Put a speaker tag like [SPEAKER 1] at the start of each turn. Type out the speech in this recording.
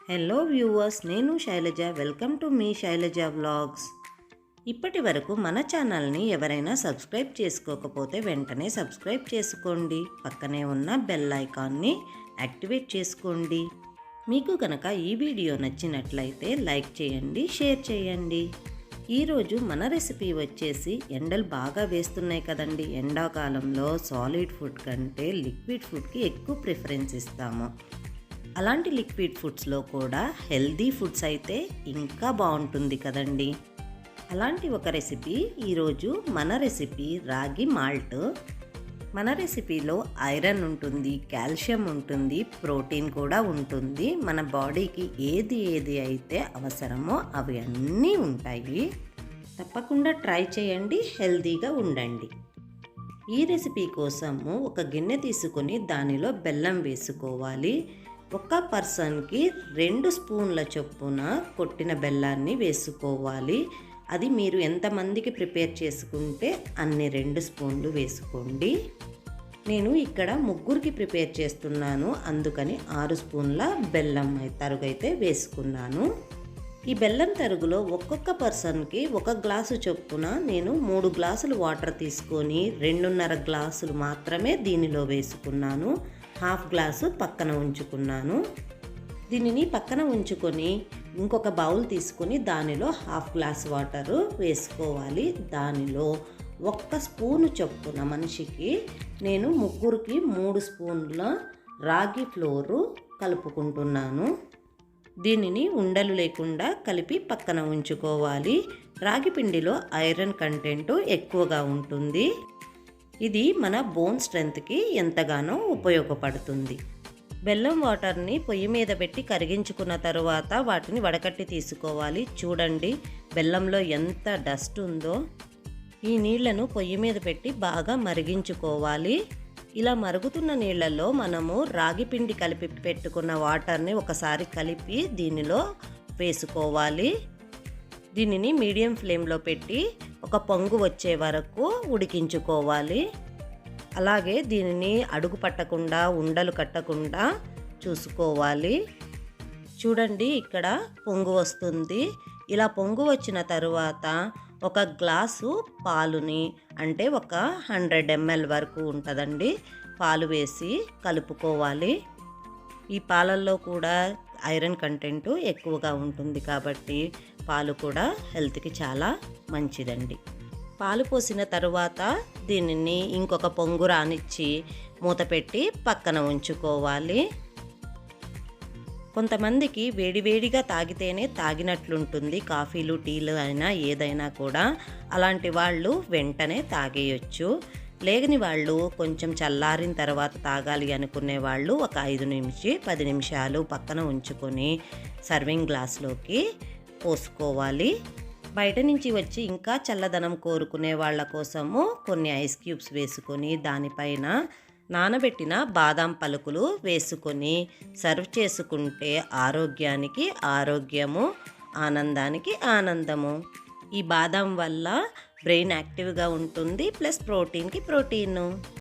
[SPEAKER 1] Hello viewers, నేను Shailaja. Welcome to మీ Shailaja vlogs. ఇప్పటి వరకు మన ఛానల్ని ఎవరైనా సబ్స్క్రైబ్ చేసుకోకపోతే వెంటనే సబ్స్క్రైబ్ చేసుకోండి. పక్కనే ఉన్న బెల్ ఐకాన్ని యాక్టివేట్ చేసుకోండి. మీకు కనుక ఈ వీడియో నచ్చినట్లయితే లైక్ చేయండి, షేర్ చేయండి. ఈరోజు మన రెసిపీ వచ్చేసి, ఎండలు బాగా వేస్తున్నాయి కదండి. ఎండాకాలంలో సాలిడ్ ఫుడ్ కంటే లిక్విడ్ ఫుడ్కి ఎక్కువ ప్రిఫరెన్స్ ఇస్తాము. అలాంటి లిక్విడ్ ఫుడ్స్లో కూడా హెల్దీ ఫుడ్స్ అయితే ఇంకా బాగుంటుంది కదండి. అలాంటి ఒక రెసిపీ ఈరోజు. మన రెసిపీ రాగి మాల్ట్. మన రెసిపీలో ఐరన్ ఉంటుంది, కాల్షియం ఉంటుంది, ప్రోటీన్ కూడా ఉంటుంది. మన బాడీకి ఏది అయితే అవసరమో అవి అన్నీ ఉంటాయి. తప్పకుండా ట్రై చేయండి, హెల్దీగా ఉండండి. ఈ రెసిపీ కోసము ఒక గిన్నె తీసుకొని దానిలో బెల్లం వేసుకోవాలి. ఒక పర్సన్కి 2 స్పూన్ల చొప్పున కొట్టిన బెల్లాన్ని వేసుకోవాలి. అది మీరు ఎంతమందికి ప్రిపేర్ చేసుకుంటే అన్ని 2 స్పూన్లు వేసుకోండి. నేను ఇక్కడ 3కి ప్రిపేర్ చేస్తున్నాను, అందుకని 6 స్పూన్ల బెల్లం తరుగైతే వేసుకున్నాను. ఈ బెల్లం తరుగులో ఒక్కొక్క పర్సన్కి 1 గ్లాసు చొప్పున నేను 3 గ్లాసులు వాటర్ తీసుకొని 2.5 గ్లాసులు మాత్రమే దీనిలో వేసుకున్నాను. హాఫ్ గ్లాసు పక్కన ఉంచుకున్నాను. దీనిని పక్కన ఉంచుకొని ఇంకొక బౌల్ తీసుకొని దానిలో హాఫ్ గ్లాస్ వాటరు వేసుకోవాలి. దానిలో 1 స్పూను చొప్పున మనిషికి నేను 3కి 3 స్పూన్ల రాగి ఫ్లోరు కలుపుకుంటున్నాను. దీనిని ఉండలు లేకుండా కలిపి పక్కన ఉంచుకోవాలి. రాగి పిండిలో ఐరన్ కంటెంట్ ఎక్కువగా ఉంటుంది. ఇది మన బోన్ స్ట్రెంత్కి ఎంతగానో ఉపయోగపడుతుంది. బెల్లం వాటర్ని పొయ్యి మీద పెట్టి కరిగించుకున్న తరువాత వాటిని వడకట్టి తీసుకోవాలి. చూడండి బెల్లంలో ఎంత డస్ట్ ఉందో. ఈ నీళ్లను పొయ్యి మీద పెట్టి బాగా మరిగించుకోవాలి. ఇలా మరుగుతున్న నీళ్లలో మనము రాగి పిండి కలిపి పెట్టుకున్న వాటర్ని ఒకసారి కలిపి దీనిలో వేసుకోవాలి. దీనిని మీడియం ఫ్లేమ్లో పెట్టి ఒక పొంగు వచ్చే వరకు ఉడికించుకోవాలి. అలాగే దీనిని అడుగు పట్టకుండా, ఉండలు కట్టకుండా చూసుకోవాలి. చూడండి ఇక్కడ పొంగు వస్తుంది. ఇలా పొంగు వచ్చిన తరువాత 1 గ్లాసు పాలుని, అంటే ఒక 100 ml వరకు ఉంటుందండి, పాలు వేసి కలుపుకోవాలి. ఈ పాలల్లో కూడా ఐరన్ కంటెంట్ ఎక్కువగా ఉంటుంది కాబట్టి పాలు కూడా హెల్త్కి చాలా మంచిదండి. పాలు పోసిన తరువాత దీనిని ఇంకొక పొంగు రానిచ్చి మూత పెట్టి పక్కన ఉంచుకోవాలి. కొంతమందికి వేడివేడిగా తాగితేనే తాగినట్లుంటుంది, కాఫీలు టీలు అయినా ఏదైనా కూడా. అలాంటి వాళ్ళు వెంటనే తాగేయచ్చు. లేని వాళ్ళు కొంచెం చల్లారిన తర్వాత తాగాలి అనుకునే వాళ్ళు ఒక 5 నుంచి 10 నిమిషాలు పక్కన ఉంచుకొని సర్వింగ్ గ్లాస్లోకి పోసుకోవాలి. బయట నుంచి వచ్చి ఇంకా చల్లదనం కోరుకునే వాళ్ళ కోసము కొన్ని ఐస్ క్యూబ్స్ వేసుకొని దానిపైన నానబెట్టిన బాదాం పలుకులు వేసుకొని సర్వ్ చేసుకుంటే ఆరోగ్యానికి ఆరోగ్యము, ఆనందానికి ఆనందము. ఈ బాదాం వల్ల బ్రెయిన్ యాక్టివ్గా ఉంటుంది, ప్లస్ ప్రోటీన్కి ప్రోటీను.